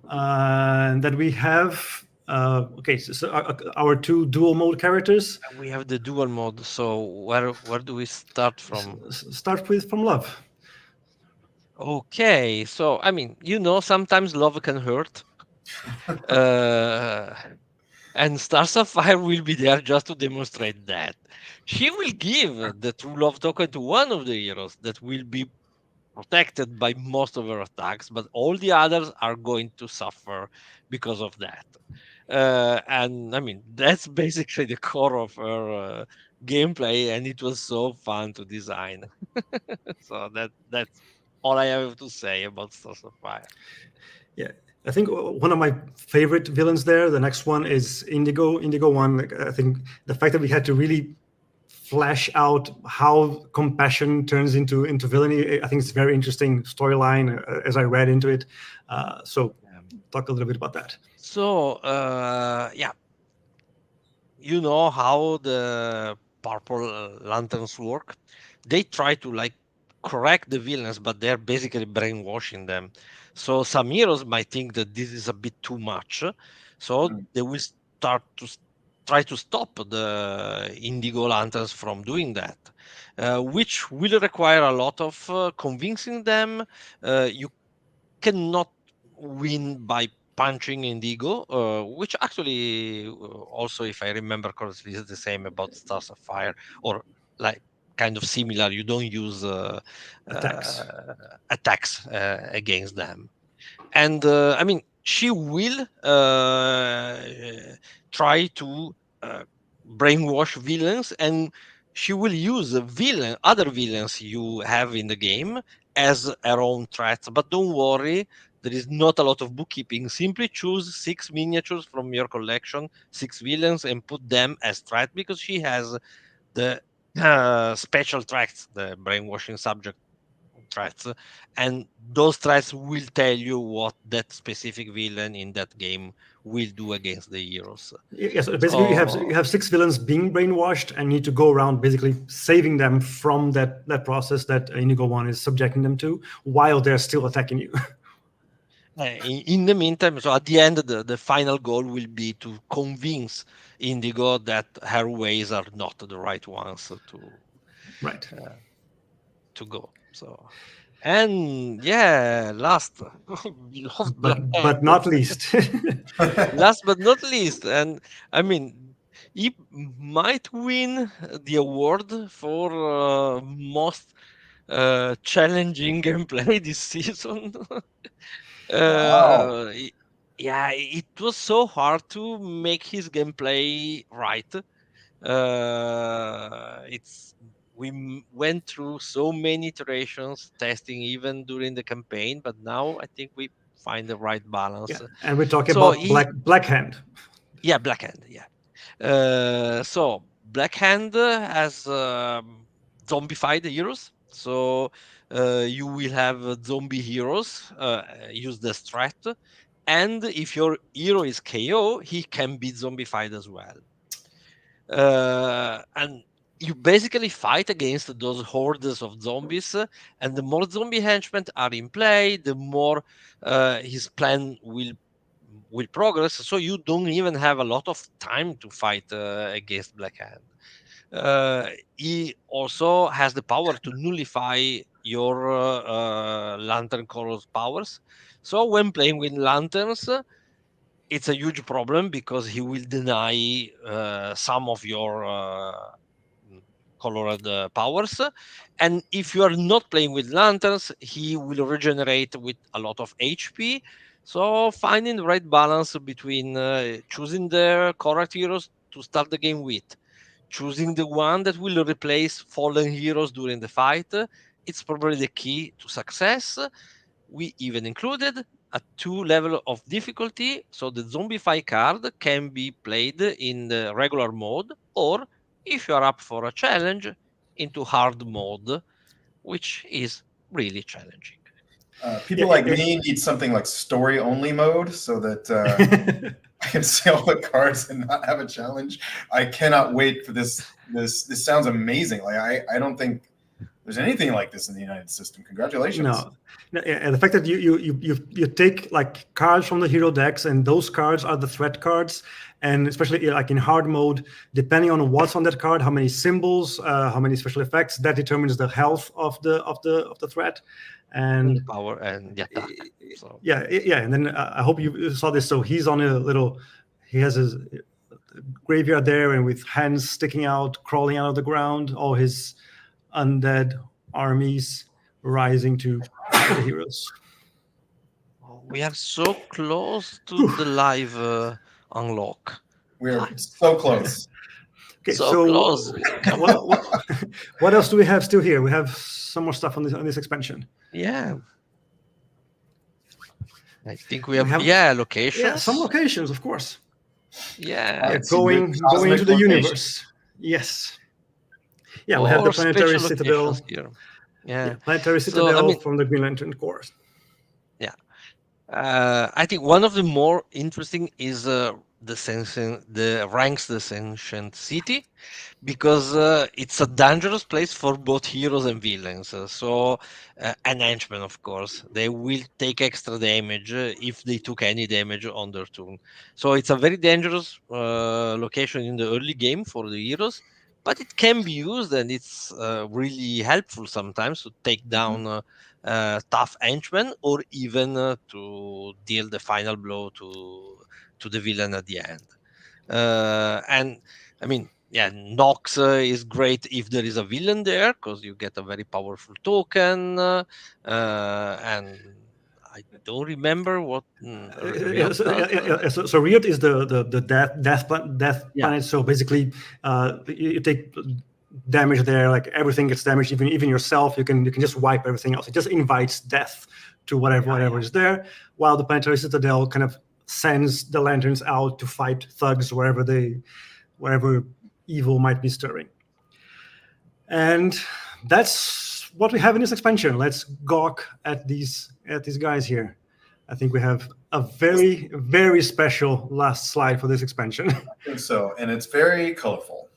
And then we have so our two dual mode characters. We have the dual mode. So where do we start from? Start from love. Okay, so I mean, sometimes love can hurt. And Star Sapphire will be there just to demonstrate that. She will give the true love token to one of the heroes that will be protected by most of her attacks, but all the others are going to suffer because of that. And I mean, that's basically the core of her gameplay, and it was so fun to design. So that's all I have to say about Star Sapphire. Yeah. I think one of my favorite villains there, the next one is Indigo One. I think the fact that we had to really flesh out how compassion turns into villainy, I think it's a very interesting storyline as I read into it. So talk a little bit about that. So, you know how the Purple Lanterns work. They try to correct the villains, but they're basically brainwashing them. So some heroes might think that this is a bit too much. So they will start to try to stop the Indigo Lanterns from doing that, which will require a lot of convincing them. You cannot win by punching Indigo, which actually also, if I remember correctly, is the same about Star Sapphire, or kind of similar. You don't use attacks against them. And I mean, she will try to brainwash villains, and she will use other villains you have in the game as her own threats. But don't worry, there is not a lot of bookkeeping. Simply choose 6 miniatures from your collection, 6 villains, and put them as threat, because she has the special threats, the brainwashing subject threats, and those threats will tell you what that specific villain in that game will do against the heroes. Yes, basically you have 6 villains being brainwashed, and need to go around basically saving them from that process that Indigo One is subjecting them to while they're still attacking you. In the meantime, so at the end, the final goal will be to convince Indigo that her ways are not the right ones Right. to go. So, and yeah, last, beloved Black But Hand. not least. Last but not least, and I mean, he might win the award for most challenging gameplay this season. Wow. uh, i- yeah, it was so hard to make his gameplay right. It's went through so many iterations, testing even during the campaign, but now I think we find the right balance. Yeah, and we're talking So about Black Hand. yeah, Black Hand, yeah. So Black Hand has zombified heroes. So you will have zombie heroes use the strat, and if your hero is KO, he can be zombified as well. And you basically fight against those hordes of zombies, and the more zombie henchmen are in play, the more his plan will progress. So you don't even have a lot of time to fight against Black Hand. He also has the power to nullify your lantern color's powers. So when playing with lanterns, it's a huge problem because he will deny some of your colored powers. And if you are not playing with lanterns, he will regenerate with a lot of HP. So finding the right balance between choosing the correct heroes to start the game with, choosing the one that will replace fallen heroes during the fight, it's probably the key to success. We even included a 2 level of difficulty, so the Zombify card can be played in the regular mode, or if you are up for a challenge, into hard mode, which is really challenging. People like Yeah, me need something like story only mode so that I can see all the cards and not have a challenge. I cannot wait for this. This sounds amazing. Like I don't think there's anything like this in the United system. Congratulations. No, and the fact that you take like cards from the hero decks, and those cards are the threat cards, and especially like in hard mode, depending on what's on that card, how many symbols, how many special effects, that determines the health of the threat, And the and power and the attack. So yeah, and then I hope you saw this. So he's on a little, he has his graveyard there, and with hands sticking out, crawling out of the ground, all his undead armies rising to fight the heroes. we are so close to the live unlock. We're so close. Okay, So so close. Come on. what else do we have still here? We have some more stuff on this expansion. Yeah. I think we have, locations. some locations, of course. Yeah. Going into the universe. Yes. Yeah, we have the planetary special citadel. locations here. Yeah. Planetary So, citadel from the Green Lantern Corps. yeah. I think one of the more interesting is the ranks the Sentient City, because it's a dangerous place for both heroes and villains. And henchmen, of course, they will take extra damage if they took any damage on their turn. So it's a very dangerous location in the early game for the heroes, but it can be used, and it's really helpful sometimes to take down tough henchmen, or even to deal the final blow to the villain at the end. And I mean, yeah, Nox is great if there is a villain there, because you get a very powerful token. And I don't remember what Riot does. So Riot is the death Yeah. planet. So basically, you take damage there. Like everything gets damaged, even yourself. You can just wipe everything else. It just invites death to whatever is there. While the planetary citadel kind of sends the lanterns out to fight thugs wherever evil might be stirring. And that's what we have in this expansion. Let's gawk at these guys here. I think we have a very, very special last slide for this expansion. I think so, and it's very colorful.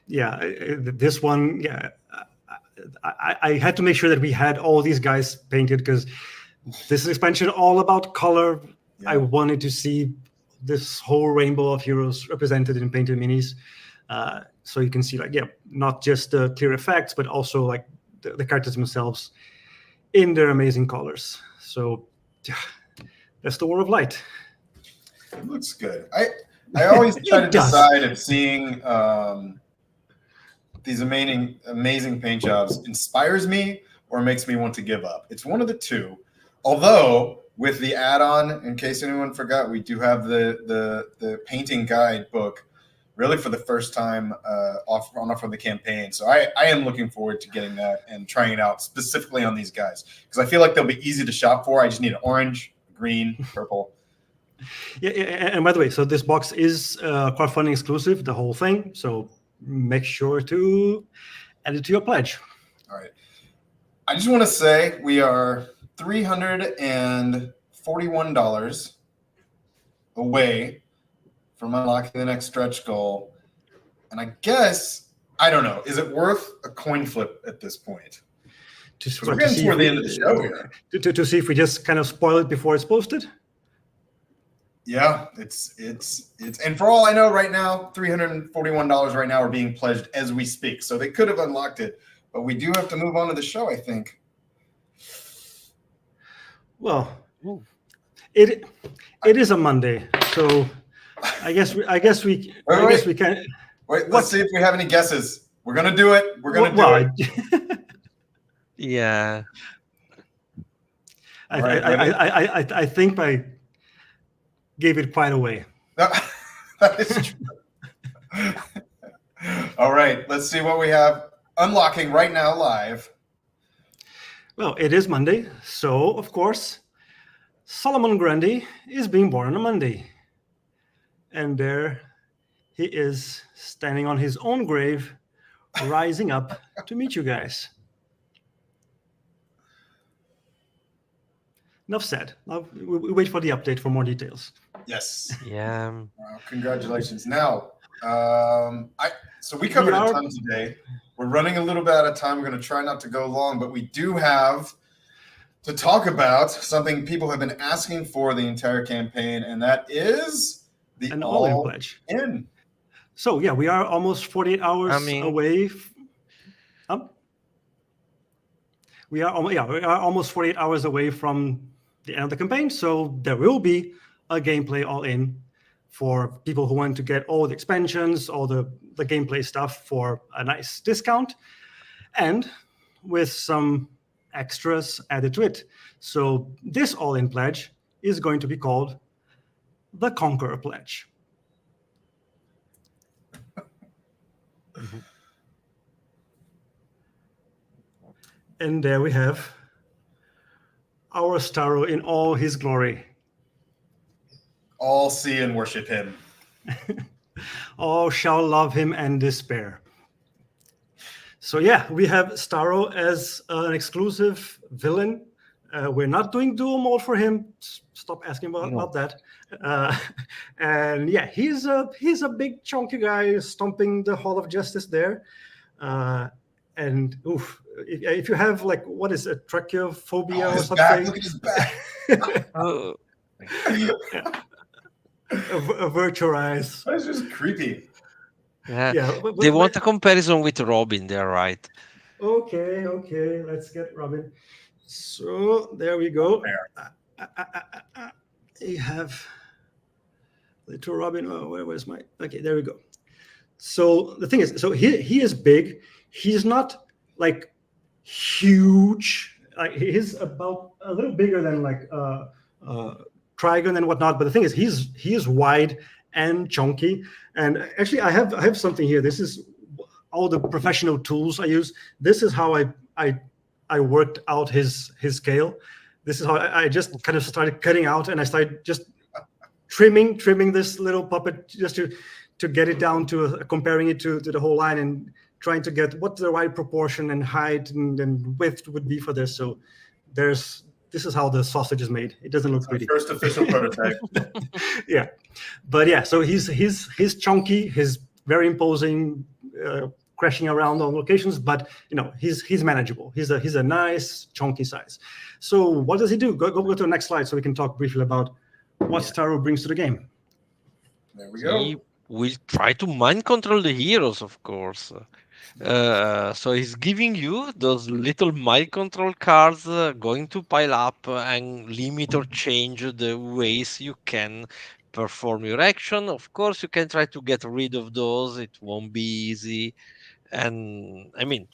Yeah, this one, yeah. I had to make sure that we had all these guys painted, because This expansion all about color. Yeah. I wanted to see this whole rainbow of heroes represented in painted minis. So you can see, like, not just the clear effects, but also like the characters themselves in their amazing colors. So that's the War of Light. It looks good. I always try to It does. decide if seeing these amazing paint jobs inspires me or makes me want to give up. It's one of the two. Although with the add-on, in case anyone forgot, we do have the painting guide book really for the first time off of the campaign. So I am looking forward to getting that and trying it out specifically on these guys because I feel like they'll be easy to shop for. I just need an orange, green, purple. Yeah, and by the way, so this box is crowdfunding exclusive, the whole thing. So make sure to add it to your pledge. All right. I just want to say we are $341 away from unlocking the next stretch goal. And I guess, I don't know, is it worth a coin flip at this point? We're getting toward the end of the show here. To see if we just kind of spoil it before it's posted? Yeah, it's and for all I know right now, $341 right now are being pledged as we speak. So they could have unlocked it, but we do have to move on to the show, I think. Well, it is a Monday, so I guess we can. Wait, let's see if we have any guesses. We're gonna do it. We're gonna do it. Yeah. I think I gave it quite away. That is true. All right, let's see what we have unlocking right now live. Well, it is Monday, so of course, Solomon Grundy is being born on a Monday. And there he is, standing on his own grave, rising up to meet you guys. Enough said. Now we wait for the update for more details. Yes. Yeah. Congratulations. Now, so we covered a ton today. We're running a little bit out of time. We're going to try not to go long, but we do have to talk about something people have been asking for the entire campaign, and that is the all-in pledge. So yeah, we are almost 48 hours away. We are almost 48 hours away from the end of the campaign, so there will be a gameplay all-in for people who want to get all the expansions, all the gameplay stuff for a nice discount, and with some extras added to it. So this all-in pledge is going to be called the Conqueror pledge. And there we have our Starro in all his glory. All see and worship him. All shall love him and despair. So yeah, we have Starro as an exclusive villain. We're not doing dual mode for him. Stop asking about that. And yeah, he's a big chunky guy stomping the Hall of Justice there. And oof, if you have like, what is it, tracheophobia or something? Look at his back. Oh. A virtual eyes. That's just creepy. Yeah. They want a comparison with Robin, they're right. Okay, let's get Robin. So there we go. You have little Robin. Oh, where's my? Okay, there we go. So the thing is, so he is big. He's not like huge. Like he's about a little bigger than like Trigon and whatnot. But the thing is, he is wide and chunky. And actually, I have something here. This is all the professional tools I use. This is how I worked out his scale. This is how I just kind of started cutting out, and I started just trimming this little puppet just to get it down to comparing it to the whole line and trying to get what the right proportion and height and width would be for this. So this is how the sausage is made. It doesn't look pretty. First official prototype. Yeah, but yeah, so he's chunky, he's very imposing, crashing around on locations, but he's manageable. He's a nice chunky size. So what does he do? Go to the next slide so we can talk briefly about what Starro brings to the game. There we go. He will try to mind control the heroes, of course. So he's giving you those little mind control cards going to pile up and limit or change the ways you can perform your action. Of course, you can try to get rid of those. It won't be easy. And I mean,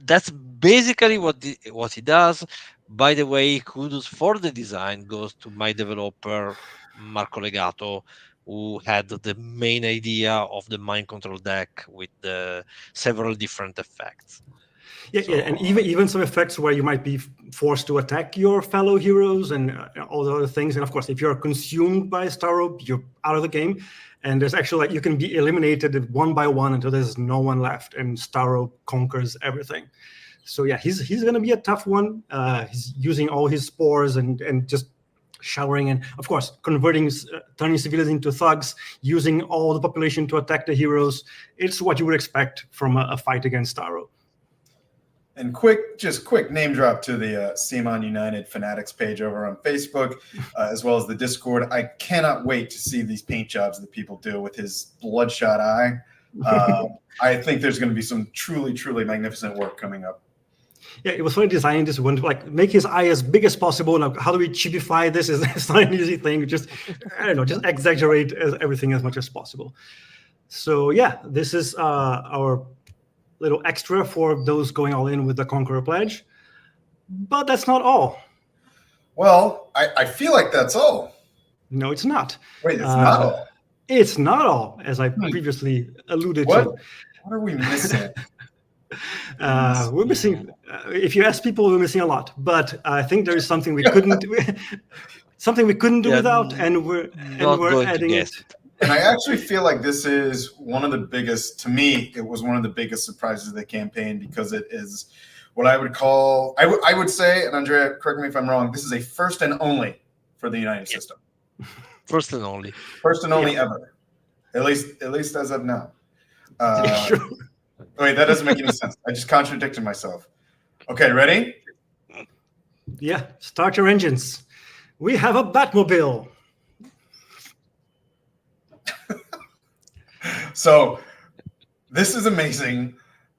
that's basically what he does. By the way, kudos for the design goes to my developer Marco Legato, who had the main idea of the mind control deck with the several different effects. Yeah, and even some effects where you might be forced to attack your fellow heroes and all the other things. And of course, if you're consumed by Starro, you're out of the game. And there's actually you can be eliminated one by one until there's no one left, and Starro conquers everything. So yeah, he's going to be a tough one. He's using all his spores and just showering, and of course turning civilians into thugs, using all the population to attack the heroes. It's what you would expect from a fight against Starro. And quick name drop to the CMON United Fanatics page over on Facebook, as well as the Discord. I cannot wait to see these paint jobs that people do with his bloodshot eye. I think there's going to be some truly, truly magnificent work coming up. Yeah, it was funny designing this one, like make his eye as big as possible. Now, how do we cheapify this? It's not an easy thing. Just just exaggerate everything as much as possible. So yeah, this is our little extra for those going all in with the Conqueror pledge. But that's not all. Well, I feel like that's all. No, it's not. Wait, it's not all. It's not all, as I previously alluded to. What are we missing? We're missing. If you ask people, we're missing a lot. But I think there is something we couldn't do without, and we're adding it. And I actually feel like this is one of the biggest, to me, it was one of the biggest surprises of the campaign, because it is what I would call, I would say, and Andrea, correct me if I'm wrong, this is a first and only for the United system. First and only. First and only ever. At least as of now. Sure. Wait, that doesn't make any sense. I just contradicted myself. Okay, ready? Yeah, start your engines. We have a Batmobile. So this is amazing.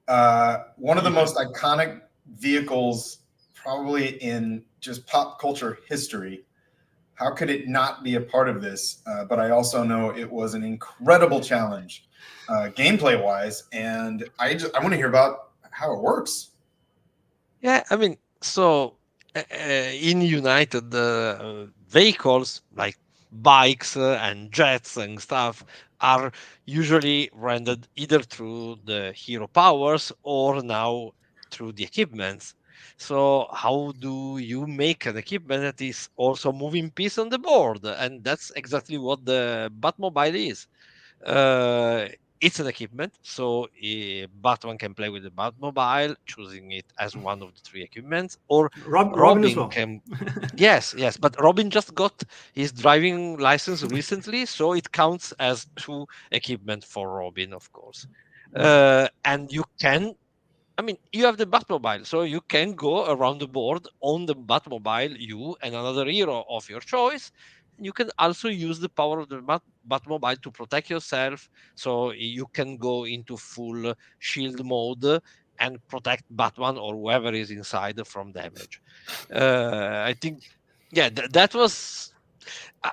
One of the most iconic vehicles probably in just pop culture history. How could it not be a part of this? But I also know it was an incredible challenge gameplay wise. And I want to hear about how it works. Yeah, I mean, so in United, vehicles like bikes and jets and stuff are usually rendered either through the hero powers or now through the equipments. So how do you make an equipment that is also a moving piece on the board? And that's exactly what the Batmobile is. It's an equipment, so Batman can play with the Batmobile, choosing it as one of the three equipments, or Robin as well. Yes, but Robin just got his driving license recently, so it counts as two equipment for Robin, of course. And you can, you have the Batmobile, so you can go around the board on the Batmobile, you and another hero of your choice. You can also use the power of the Batmobile to protect yourself, so you can go into full shield mode and protect Batman or whoever is inside from damage. I think, that was.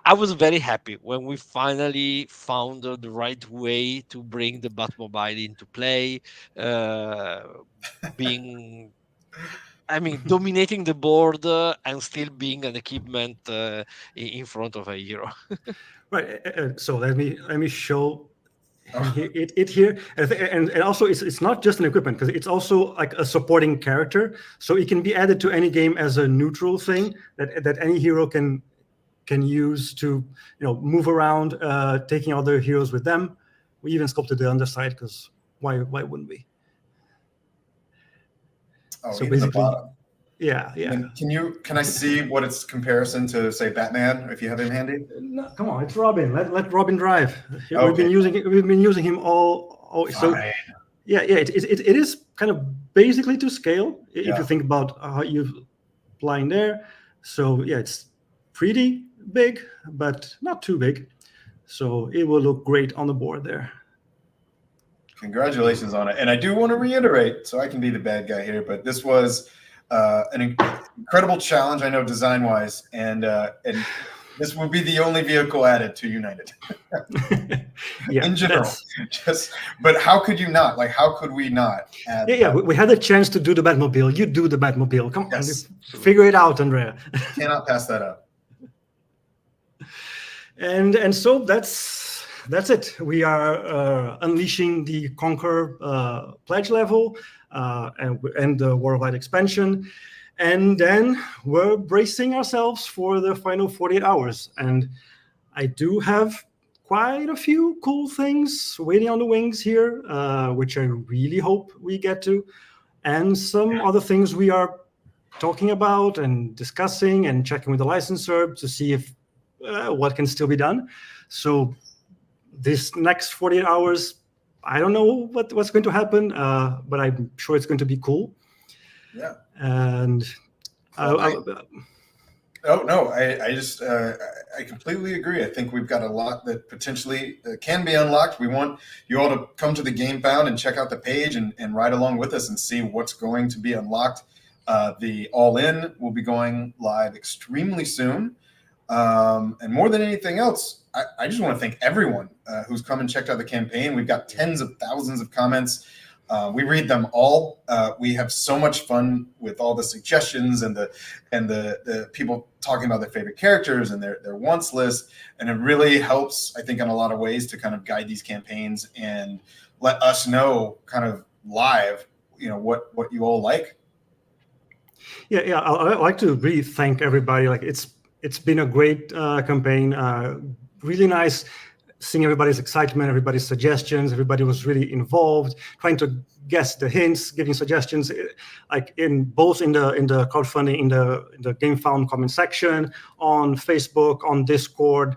I was very happy when we finally found the right way to bring the Batmobile into play, dominating the board and still being an equipment in front of a hero. Right. So let me show it here, and also it's not just an equipment, because it's also like a supporting character. So it can be added to any game as a neutral thing that any hero can use to move around, taking other heroes with them. We even sculpted the underside, because why wouldn't we? Oh, so even basically, the bottom. Yeah. And can I see what its comparison to, say, Batman, if you have him handy? No, come on, it's Robin. Let Robin drive. Okay. We've been using him all So Fine. yeah, it is kind of basically to scale if Yeah. you think about how you flying there. So yeah, it's pretty big, but not too big. So it will look great on the board there. Congratulations on it. And I do want to reiterate, so I can be the bad guy here, but this was an incredible challenge, I know, design-wise, and this would be the only vehicle added to United. Yeah, in general. But how could you not? Like, how could we not add? Yeah, we had a chance to do the Batmobile. You do the Batmobile. Come on, Yes. figure it out, Andrea. Cannot pass that up. And so that's it. We are unleashing the Conqueror pledge level and the worldwide expansion. And then we're bracing ourselves for the final 48 hours. And I do have quite a few cool things waiting on the wings here, which I really hope we get to. And some other things we are talking about and discussing and checking with the licensor to see if what can still be done. So this next 48 hours, I don't know what's going to happen, but I'm sure it's going to be cool. Yeah. And oh no, I just I completely agree. I think we've got a lot that potentially can be unlocked. We want you all to come to the Gamefound and check out the page and ride along with us and see what's going to be unlocked. The All-In will be going live extremely soon. And more than anything else, I just want to thank everyone who's come and checked out the campaign. We've got tens of thousands of comments. We read them all. We have so much fun with all the suggestions and the people talking about their favorite characters and their wants list. And it really helps, I think, in a lot of ways to kind of guide these campaigns and let us know kind of live, what you all like. Yeah. I'd like to really thank everybody. Like it's been a great campaign. Really nice seeing everybody's excitement, everybody's suggestions. Everybody was really involved, trying to guess the hints, giving suggestions, like in the crowdfunding, in the Gamefound comment section, on Facebook, on Discord,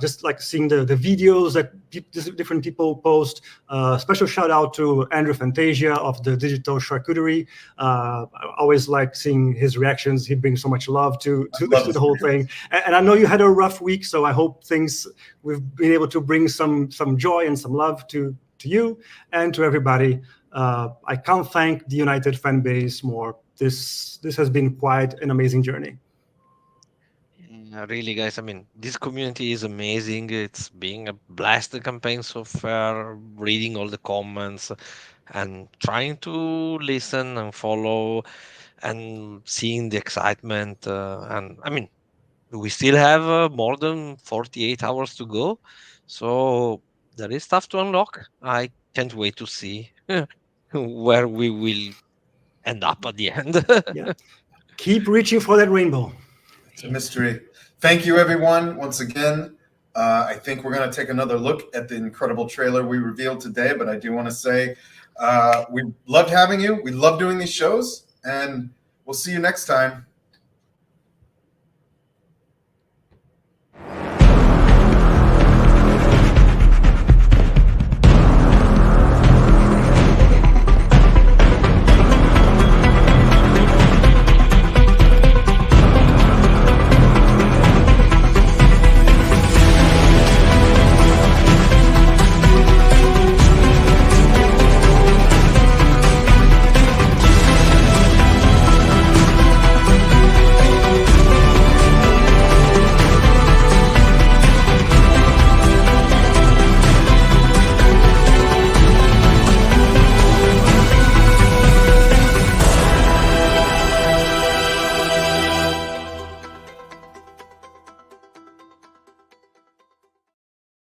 just like seeing the videos that different people post. Special shout out to Andrew Fantasia of the Digital Charcuterie. I always like seeing his reactions. He brings so much love to the whole thing. And I know you had a rough week, so I hope we've been able to bring some joy and some love to you and to everybody. I can't thank the United fan base more. This has been quite an amazing journey. Really, guys, I mean, this community is amazing. It's being a blast campaign so far, reading all the comments and trying to listen and follow and seeing the excitement. And I mean, we still have more than 48 hours to go. So there is stuff to unlock. I can't wait to see where we will end up at the end. Yeah. Keep reaching for that rainbow. It's a mystery. Thank you, everyone, once again. I think we're going to take another look at the incredible trailer we revealed today, but I do want to say we loved having you. We love doing these shows, and we'll see you next time.